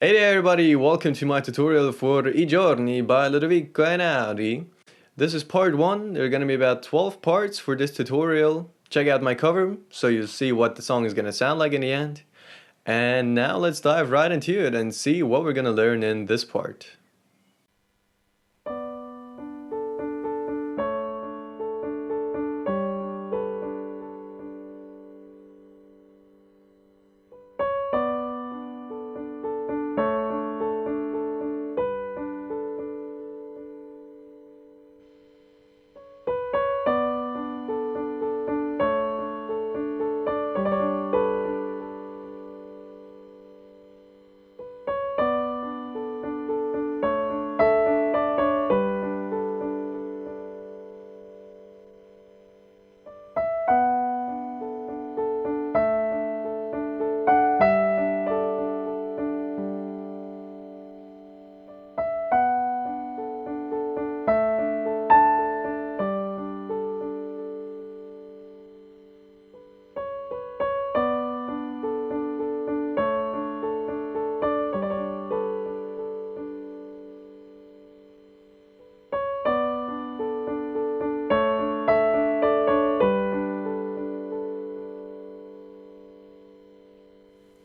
Hey there everybody, welcome to my tutorial for I Giorni by Ludovico Einaudi. This is part 1, there are going to be about 12 parts for this tutorial. Check out my cover so you'll see what the song is going to sound like in the end. And now let's dive right into it and see what we're going to learn in this part.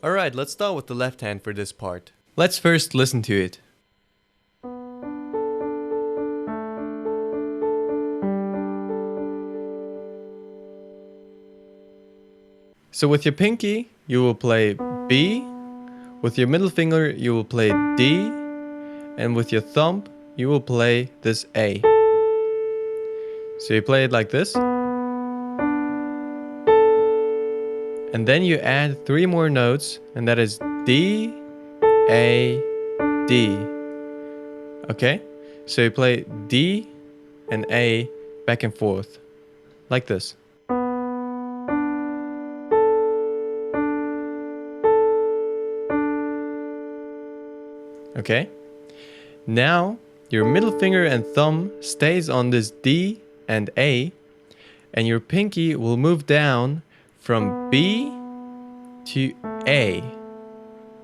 Alright, let's start with the left hand for this part. Let's first listen to it. So with your pinky, you will play B, with your middle finger you will play D, and with your thumb you will play this A. So you play it like this. And then you add 3 more notes, and that is D, A, D. Okay? So you play D and A back and forth, like this. Okay? Now, your middle finger and thumb stays on this D and A, and your pinky will move down from B to A.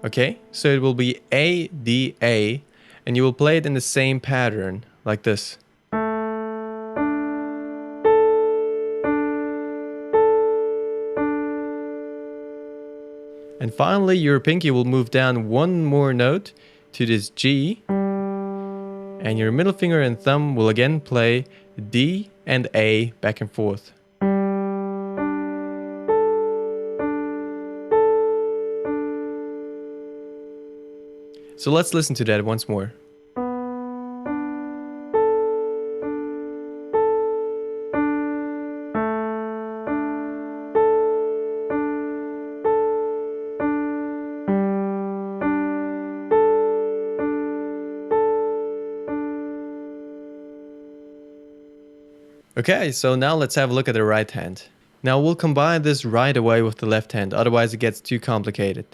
Okay, so it will be A, D, A, and you will play it in the same pattern, like this. And finally, your pinky will move down 1 more note to this G, and your middle finger and thumb will again play D and A back and forth. So let's listen to that once more. Okay, so now let's have a look at the right hand. Now we'll combine this right away with the left hand, otherwise it gets too complicated.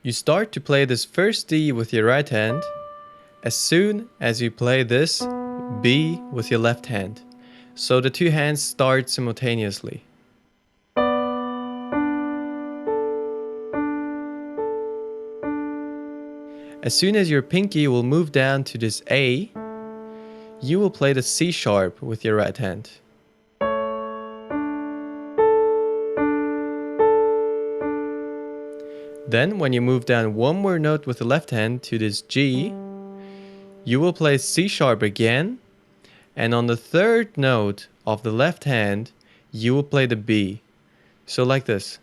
You start to play this first D with your right hand as soon as you play this B with your left hand. So the 2 hands start simultaneously. As soon as your pinky will move down to this A, you will play the C sharp with your right hand. Then, when you move down 1 more note with the left hand to this G, you will play C sharp again, and on the 3rd note of the left hand, you will play the B. So like this.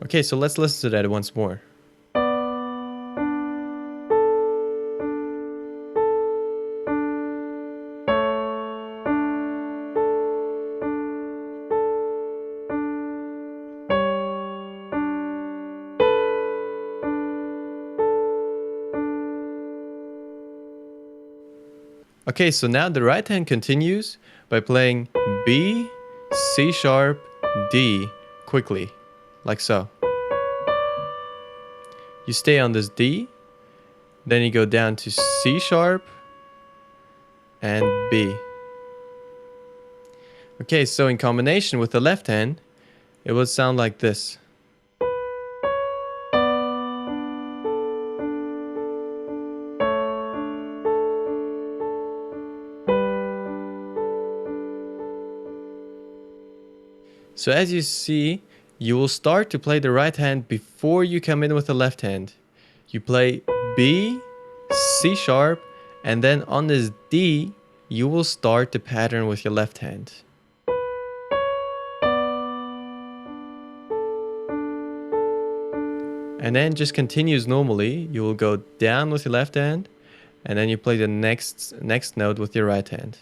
Okay, so let's listen to that once more. Okay, so now the right hand continues by playing B, C sharp, D quickly, like so. You stay on this D, then you go down to C sharp and B. Okay, so in combination with the left hand, it would sound like this. So as you see, you will start to play the right hand before you come in with the left hand. You play B, C sharp, and then on this D, you will start the pattern with your left hand. And then just continues normally. You will go down with your left hand, and then you play the next note with your right hand.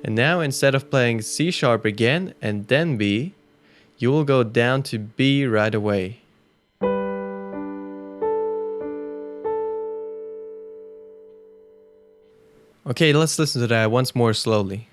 And now instead of playing C sharp again and then B, you will go down to B right away. Okay, let's listen to that once more slowly.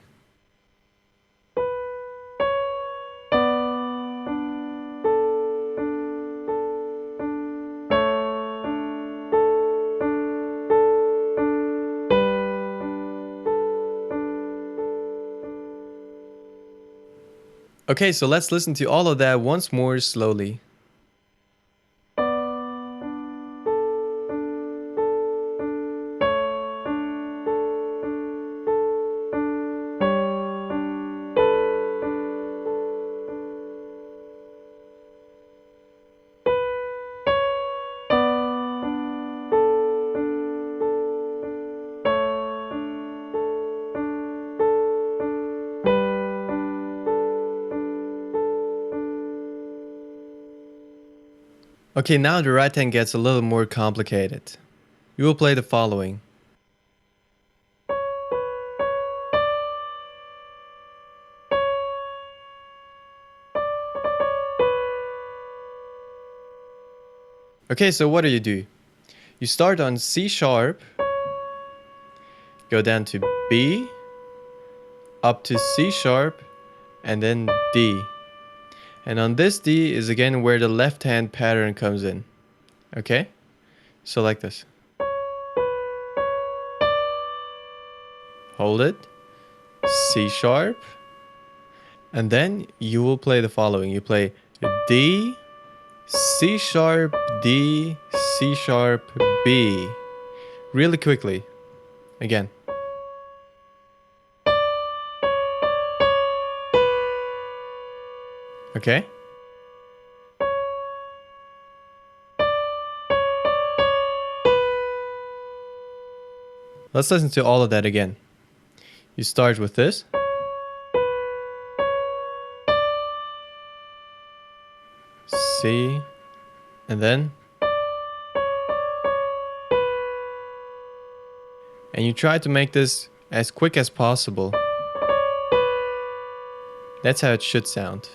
Okay, so let's listen to all of that once more slowly. Okay, now the right hand gets a little more complicated. You will play the following. Okay, so what do? You start on C sharp, go down to B, up to C sharp, and then D. And on this D is again where the left hand pattern comes in. Okay? So like this. Hold it, C sharp, and then you will play the following. You play D, C sharp, D, C sharp, B. Really quickly. Again. Okay? Let's listen to all of that again. You start with this. C, and then. And you try to make this as quick as possible. That's how it should sound.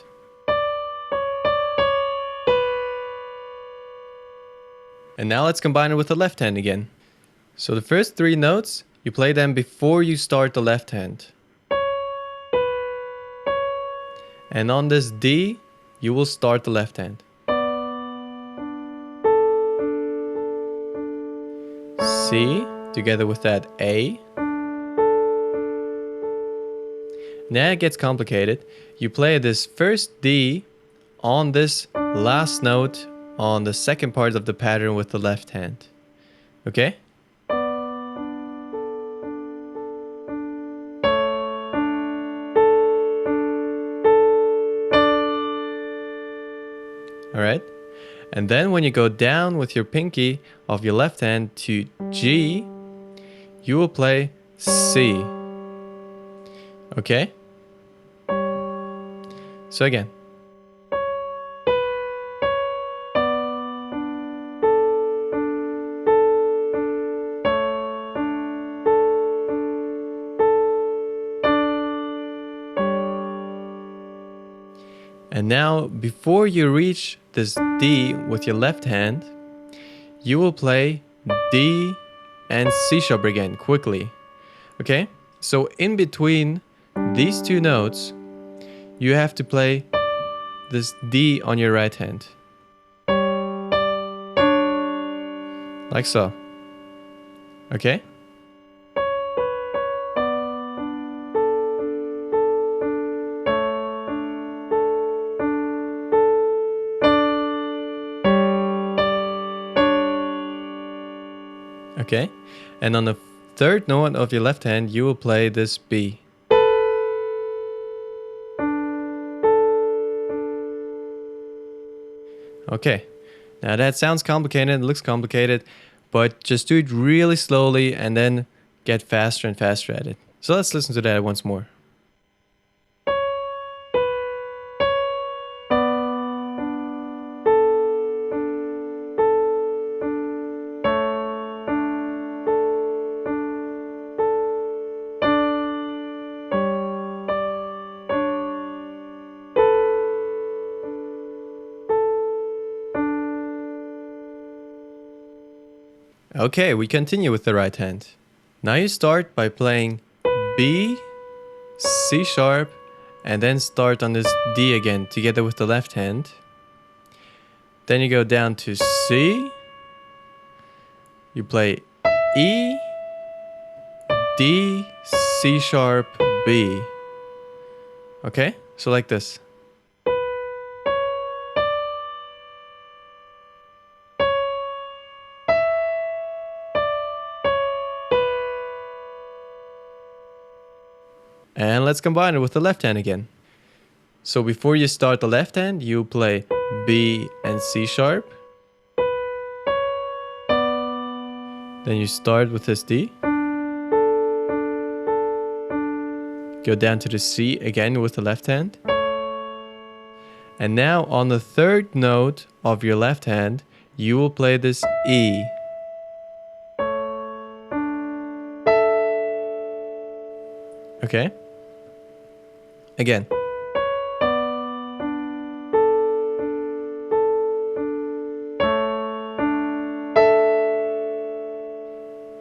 And now let's combine it with the left hand again. So the first 3 notes, you play them before you start the left hand. And on this D, you will start the left hand. C, together with that A. Now it gets complicated. You play this first D on this last note on the second part of the pattern with the left hand. Okay? Alright? And then when you go down with your pinky of your left hand to G, you will play C. Okay? So again. And now, before you reach this D with your left hand, you will play D and C sharp again, quickly. Okay? So in between these 2 notes, you have to play this D on your right hand. Like so. Okay? Okay? And on the third note of your left hand, you will play this B. Okay, now that sounds complicated, it looks complicated, but just do it really slowly and then get faster and faster at it. So let's listen to that once more. Okay, we continue with the right hand. Now you start by playing B, C sharp, and then start on this D again together with the left hand. Then you go down to C, you play E, D, C sharp, B. Okay, so like this. And let's combine it with the left hand again. So before you start the left hand, you play B and C sharp. Then you start with this D. Go down to the C again with the left hand. And now on the third note of your left hand, you will play this E. Okay? Again.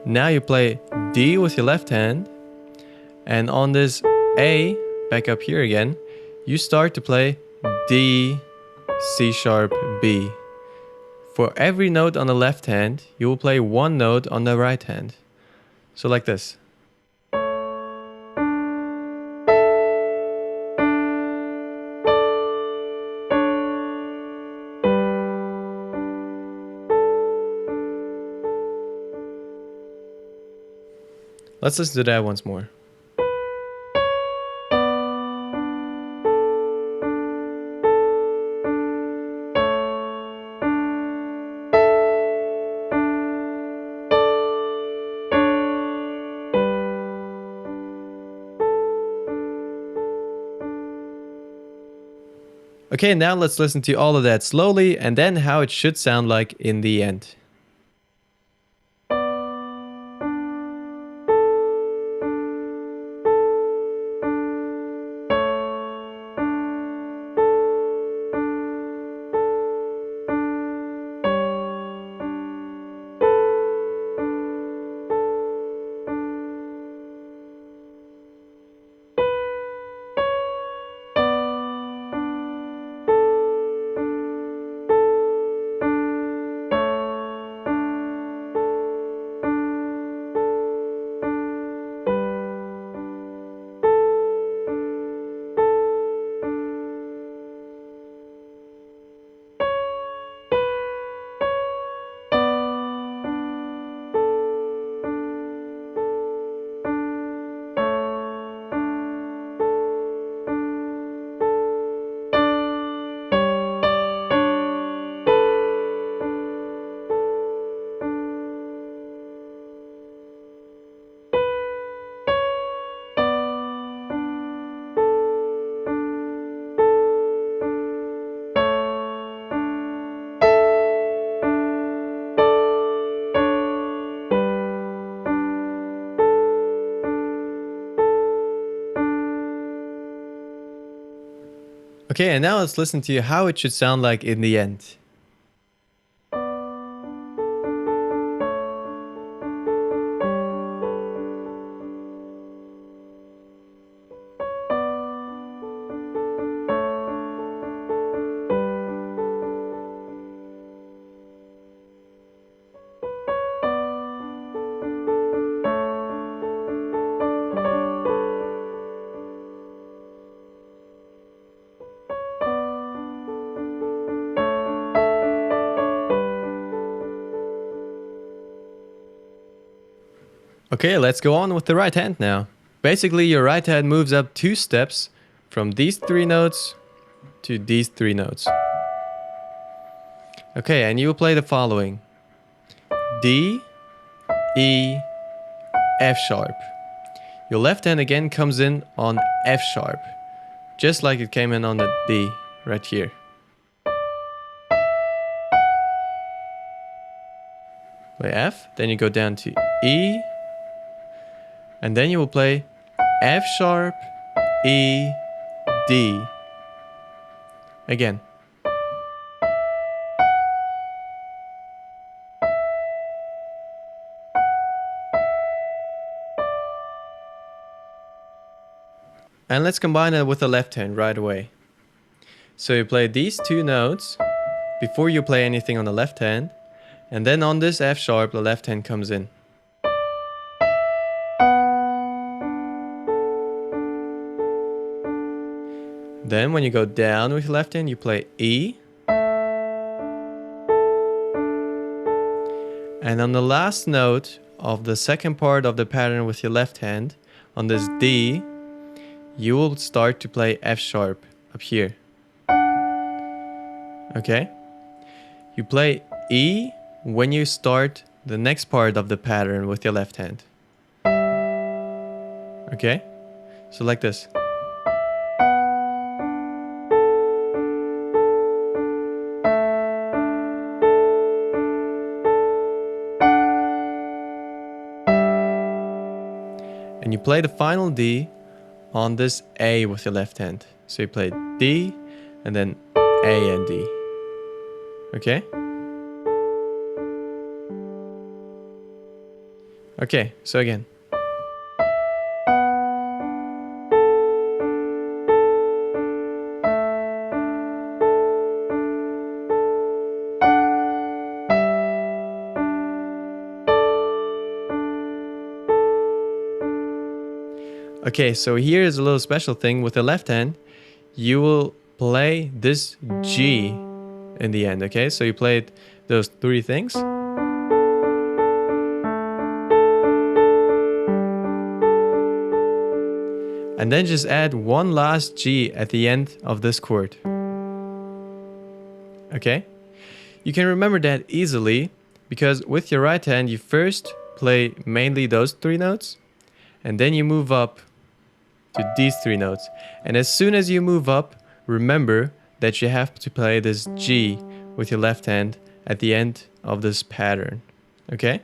Now you play D with your left hand, and on this A, back up here again, you start to play D, C sharp, B. For every note on the left hand, you will play one note on the right hand. So like this. Let's listen to that once more. Okay, now let's listen to all of that slowly and then how it should sound like in the end. Okay, and now let's listen to how it should sound like in the end. Okay, let's go on with the right hand now. Basically, your right hand moves up 2 steps from these 3 notes to these 3 notes. Okay, and you will play the following: D, E, F sharp. Your left hand again comes in on F sharp, just like it came in on the D right here. Play F, then you go down to E, and then you will play F sharp, E, D. Again. And let's combine it with the left hand right away. So you play these 2 notes before you play anything on the left hand, and then on this F sharp the left hand comes in. Then when you go down with your left hand, you play E. And on the last note of the second part of the pattern with your left hand, on this D, you will start to play F sharp up here. Okay? You play E when you start the next part of the pattern with your left hand. Okay? So like this. And you play the final D on this A with your left hand. So you play D and then A and D. Okay? Okay, so again. Okay, so here is a little special thing with the left hand. You will play this G in the end, okay? So you play those 3 things. And then just add one last G at the end of this chord. Okay? You can remember that easily because with your right hand you first play mainly those 3 notes and then you move up to these 3 notes. And as soon as you move up, remember that you have to play this G with your left hand at the end of this pattern. Okay?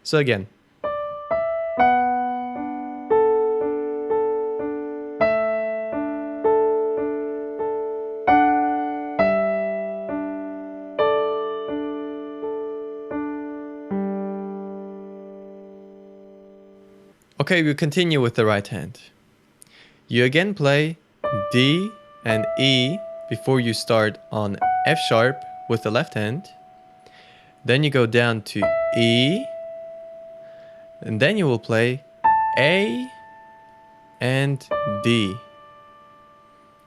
So again. Okay, we continue with the right hand. You again play D and E before you start on F sharp with the left hand. Then you go down to E. And then you will play A and D.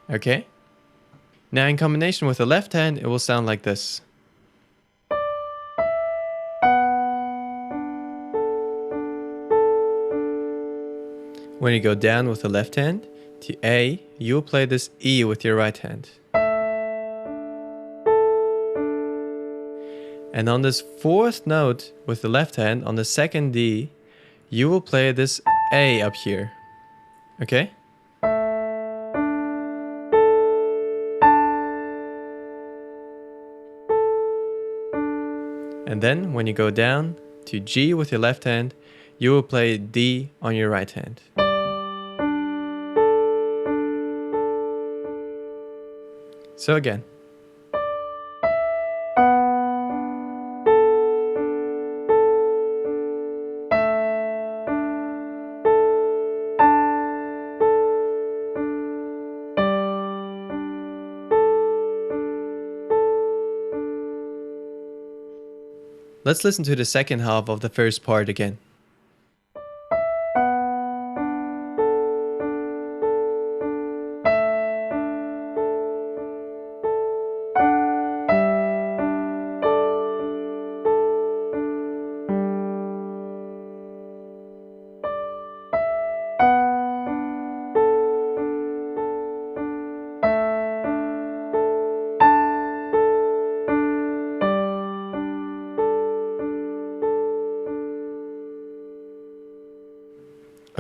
Okay? Now in combination with the left hand, it will sound like this. When you go down with the left hand to A, you will play this E with your right hand. And on this 4th note with the left hand, on the 2nd D, you will play this A up here. Okay? And then when you go down to G with your left hand, you will play D on your right hand. So again. Let's listen to the second half of the first part again.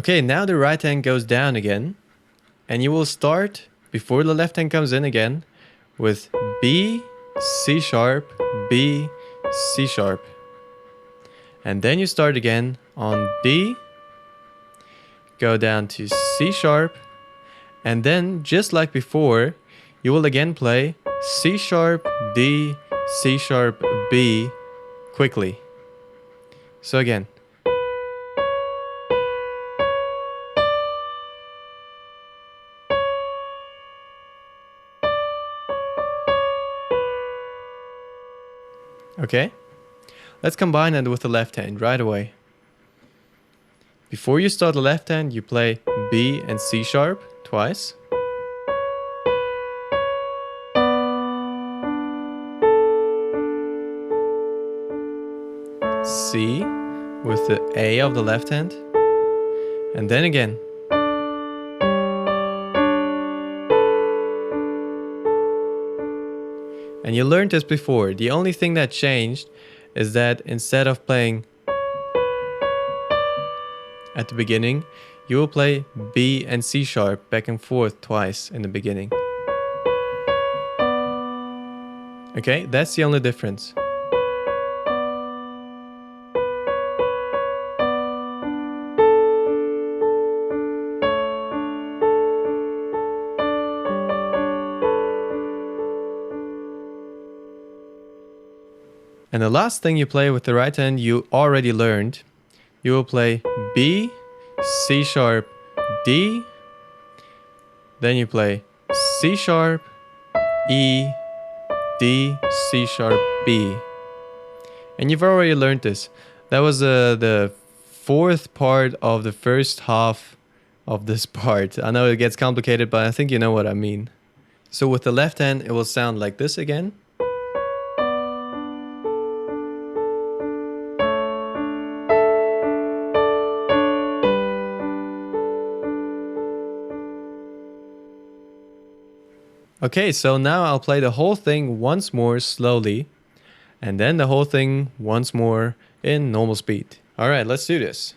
Okay, now the right hand goes down again, and you will start before the left hand comes in again with B, C sharp, B, C sharp. And then you start again on D, go down to C sharp, and then just like before, you will again play C sharp, D, C sharp, B quickly. So again. Okay, let's combine it with the left hand right away. Before you start the left hand, you play B and C sharp twice. C with the A of the left hand. And then again. And you learned this before. The only thing that changed is that instead of playing at the beginning, you will play B and C sharp back and forth twice in the beginning. Okay, that's the only difference. And the last thing you play with the right hand you already learned. You will play B, C sharp, D. Then you play C sharp, E, D, C sharp, B. And you've already learned this. That was the fourth part of the first half of this part. I know it gets complicated, but I think you know what I mean. So with the left hand, it will sound like this again. Okay, so now I'll play the whole thing once more slowly, and then the whole thing once more in normal speed. Alright, let's do this.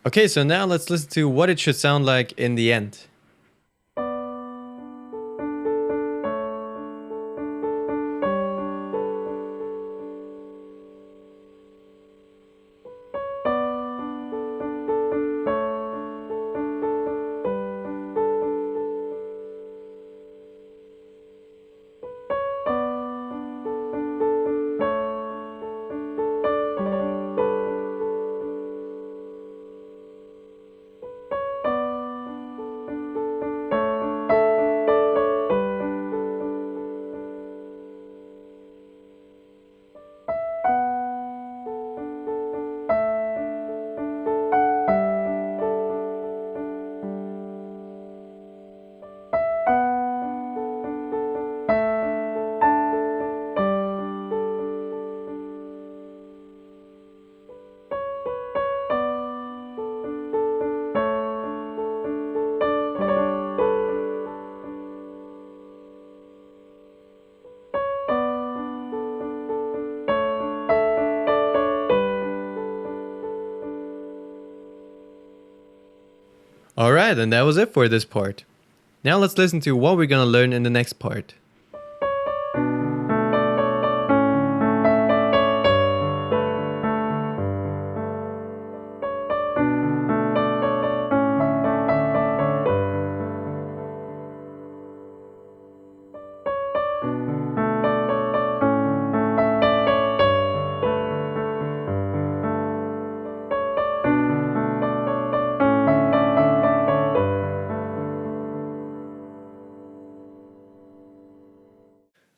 Okay, so now let's listen to what it should sound like in the end. Alright, and that was it for this part. Now let's listen to what we're gonna learn in the next part.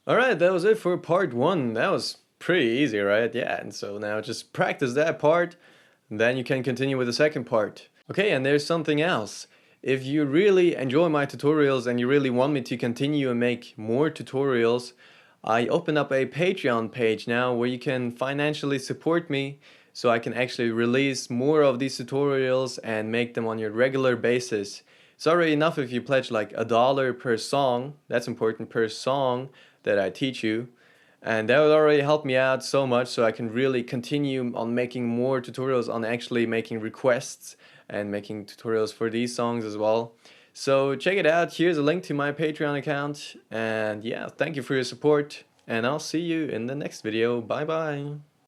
Alright, that was it for part 1. That was pretty easy, right? Yeah, and so now just practice that part, and then you can continue with the second part. Okay, and there's something else. If you really enjoy my tutorials and you really want me to continue and make more tutorials, I open up a Patreon page now where you can financially support me so I can actually release more of these tutorials and make them on your regular basis. It's already enough if you pledge like $1 per song, that's important, per song that I teach you, and that would already help me out so much so I can really continue on making more tutorials on actually making requests and making tutorials for these songs as well. So check it out, here's a link to my Patreon account, and yeah, thank you for your support, and I'll see you in the next video. Bye bye.